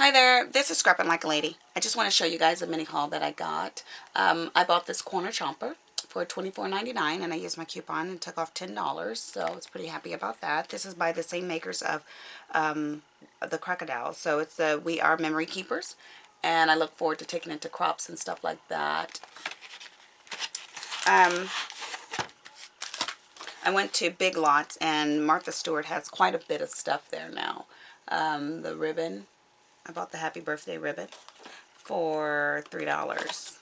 Hi there, this is Scrapping Like a Lady. I just want to show you guys a mini haul that I got. I bought this corner chomper for $24.99 and I used my coupon and took off $10, so I was pretty happy about that. This is by the same makers of the Crocodile, so it's the We Are Memory Keepers, and I look forward to taking it to crops and stuff like that. I went to Big Lots and Martha Stewart has quite a bit of stuff there now. The ribbon. I bought the Happy Birthday ribbon for $3.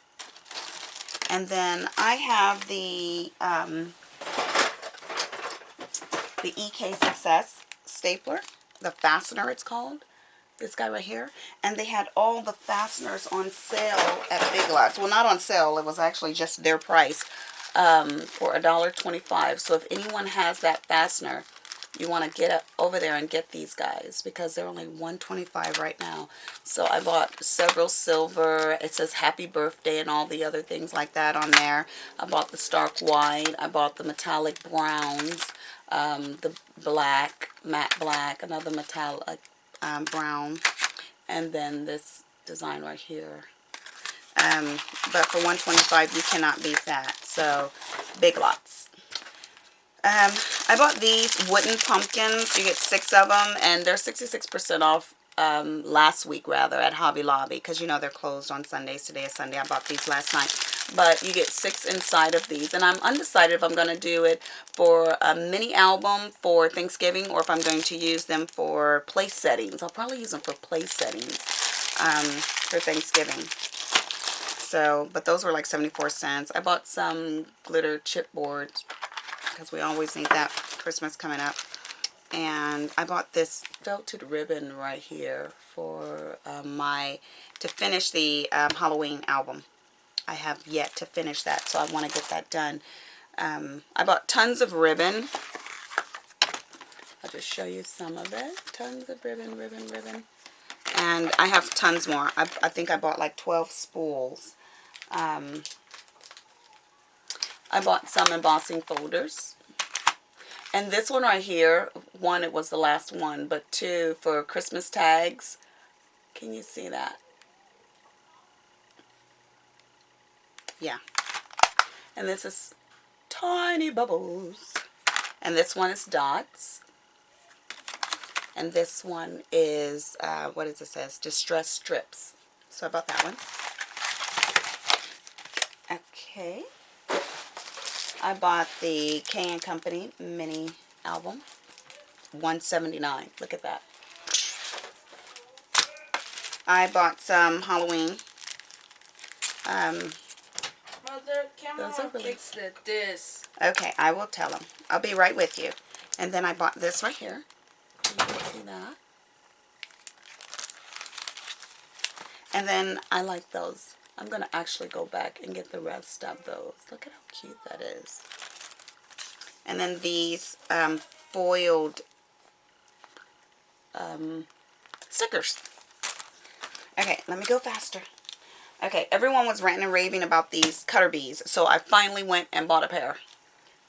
And then I have the EK Success stapler, the fastener it's called, this guy right here. And they had all the fasteners on sale at Big Lots. Well, not on sale, it was actually just their price for $1.25. So if anyone has that fastener, you want to get over there and get these guys because they're only $1.25 right now. So I bought several silver. It says happy birthday and all the other things like that on there. I bought the stark white. I bought the metallic browns, the black, matte black, another metallic brown, and then this design right here. But for $1.25 you cannot beat that. So Big Lots. I bought these wooden pumpkins. You get 6 of them, and they're 66% off last week, rather, at Hobby Lobby, because you know they're closed on Sundays. Today is Sunday. I bought these last night. But you get 6 inside of these, and I'm undecided if I'm going to do it for a mini album for Thanksgiving or if I'm going to use them for place settings. I'll probably use them for place settings for Thanksgiving. So, but those were like 74 cents. I bought some glitter chipboards because we always need that Christmas coming up. And I bought this felted ribbon right here for to finish the Halloween album. I have yet to finish that, so I want to get that done. I bought tons of ribbon. I'll just show you some of it. Tons of ribbon. And I have tons more. I think I bought like 12 spools. I bought some embossing folders. And this one right here, one, it was the last one, but 2 for Christmas tags. Can you see that? Yeah. And this is tiny bubbles. And this one is dots. And this one is, what does it say? Distress strips. So I bought that one. Okay. I bought the K & Company mini album, $1.79. Look at that. I bought some Halloween. Mother, Cameron fix this. Okay, I will tell them. I'll be right with you. And then I bought this right here. You can see that. And then I like those. I'm going to actually go back and get the rest of those. Look at how cute that is. And then these foiled stickers. Okay, let me go faster. Okay, everyone was ranting and raving about these cutter bees, so I finally went and bought a pair.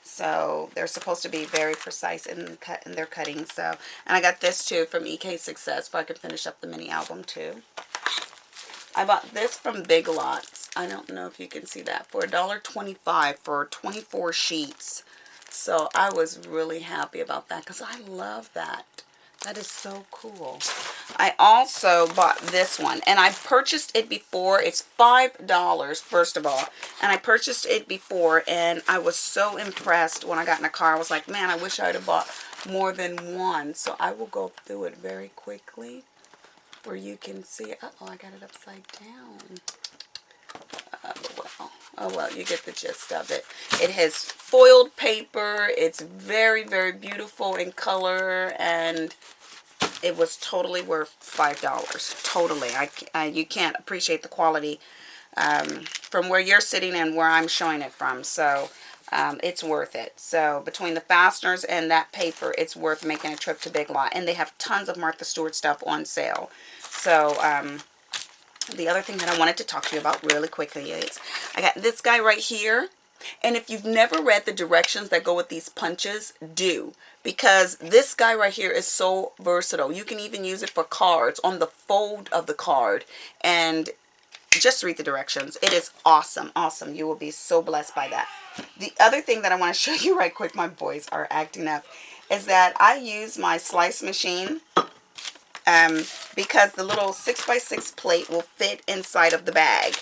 So they're supposed to be very precise in their cutting. So, and I got this too from EK Success, so I could finish up the mini album too. I bought this from Big Lots. I don't know if you can see that, for $1.25 for 24 sheets. So I was really happy about that because I love that. That is so cool. I also bought this one, and I purchased it before. It's $5, first of all, and I purchased it before, and I was so impressed when I got in the car. I was like, man, I wish I would have bought more than one. So I will go through it very quickly where you can see. Uh-oh, I got it upside down. Oh, well, you get the gist of it. It has foiled paper. It's very, very beautiful in color, and it was totally worth $5. Totally. You can't appreciate the quality from where you're sitting and where I'm showing it from. So it's worth it. So between the fasteners and that paper, it's worth making a trip to Big Lot. And they have tons of Martha Stewart stuff on sale. So the other thing that I wanted to talk to you about really quickly is I got this guy right here. And if you've never read the directions that go with these punches, do. Because this guy right here is so versatile. You can even use it for cards on the fold of the card. And just read the directions. It is awesome. Awesome. You will be so blessed by that. The other thing that I want to show you right quick, my boys are acting up, is that I use my slice machine because the little 6x6 plate will fit inside of the bag.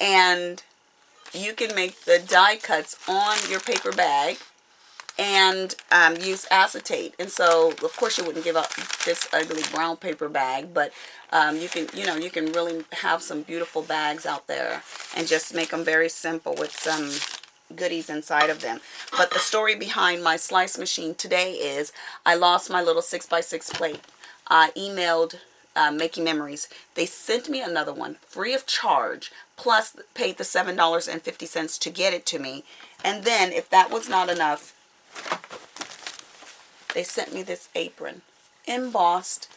And you can make the die cuts on your paper bag and use acetate. And so, of course, you wouldn't give up this ugly brown paper bag, but you can, you can really have some beautiful bags out there and just make them very simple with some goodies inside of them. But the story behind my slice machine today is I lost my little 6x6 plate. I emailed Making Memories. They sent me another one free of charge, plus paid the $7.50 to get it to me. And then, if that was not enough, they sent me this apron, embossed.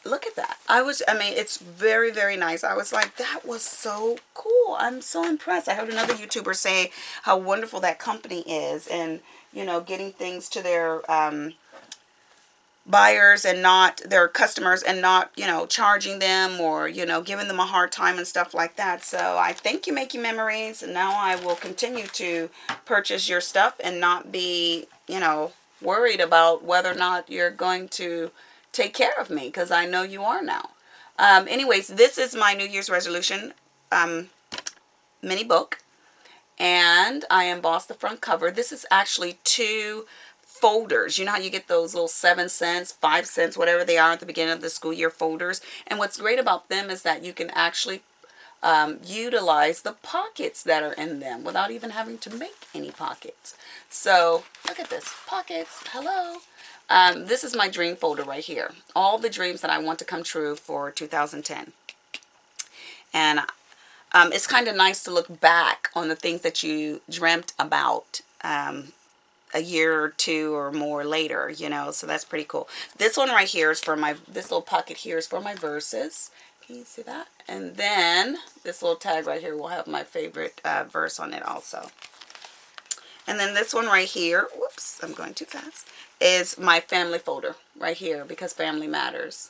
Look at that. I mean, it's very, very nice. I was like, that was so cool. I'm so impressed. I heard another YouTuber say how wonderful that company is, and, getting things to their buyers and not their customers, and not, charging them or, giving them a hard time and stuff like that. So I thank you, Making Memories. And now I will continue to purchase your stuff and not be, worried about whether or not you're going to take care of me, because I know you are now. Anyways, this is my New Year's resolution mini book, and I embossed the front cover. This is actually 2 folders. You know how you get those little 7 cents, 5 cents, whatever they are at the beginning of the school year folders. And what's great about them is that you can actually utilize the pockets that are in them without even having to make any pockets. So look at this, pockets. Hello. This is my dream folder right here. All the dreams that I want to come true for 2010. And it's kind of nice to look back on the things that you dreamt about a year or 2 or more later, so that's pretty cool. This one right here is for this little pocket here is for my verses. Can you see that? And then this little tag right here will have my favorite verse on it also. And then this one right here, whoops, I'm going too fast, is my family folder right here, because family matters.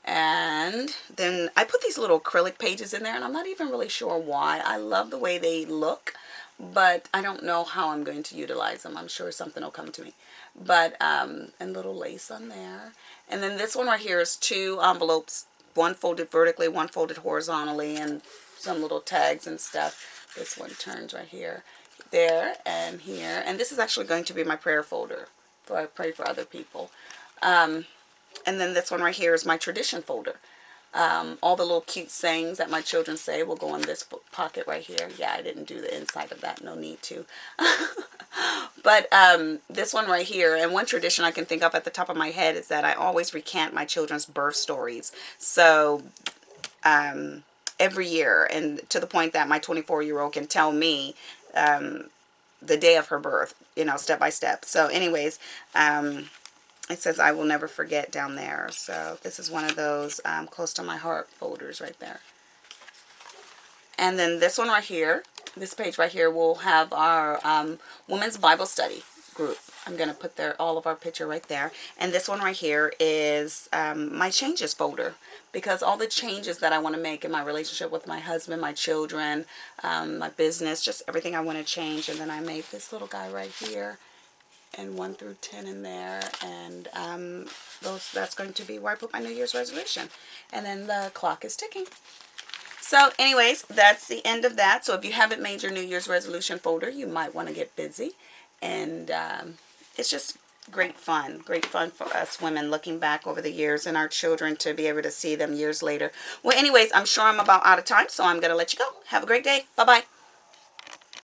And then I put these little acrylic pages in there, and I'm not even really sure why. I love the way they look, but I don't know how I'm going to utilize them. I'm sure something will come to me. But, and little lace on there. And then this one right here is 2 envelopes, one folded vertically, one folded horizontally, and some little tags and stuff. This one turns right here, there, and here. And this is actually going to be my prayer folder, where I pray for other people. And then this one right here is my tradition folder. All the little cute sayings that my children say will go in this pocket right here. Yeah, I didn't do the inside of that. No need to. But this one right here, and one tradition I can think of at the top of my head is that I always recant my children's birth stories. So every year, and to the point that my 24-year-old can tell me the day of her birth, step by step. So anyways, it says I will never forget down there. So this is one of those close to my heart folders right there. And then this one right here, this page right here will have our Women's Bible Study group. I'm going to put all of our picture right there. And this one right here is my changes folder, because all the changes that I want to make in my relationship with my husband, my children, my business, just everything I want to change. And then I made this little guy right here, and 1 through 10 in there, and that's going to be where I put my New Year's resolution. And then the clock is ticking. So anyways, that's the end of that. So if you haven't made your New Year's resolution folder, you might want to get busy. And it's just great fun for us women, looking back over the years, and our children to be able to see them years later. Well, anyways, I'm sure I'm about out of time, so I'm going to let you go. Have a great day. Bye-bye.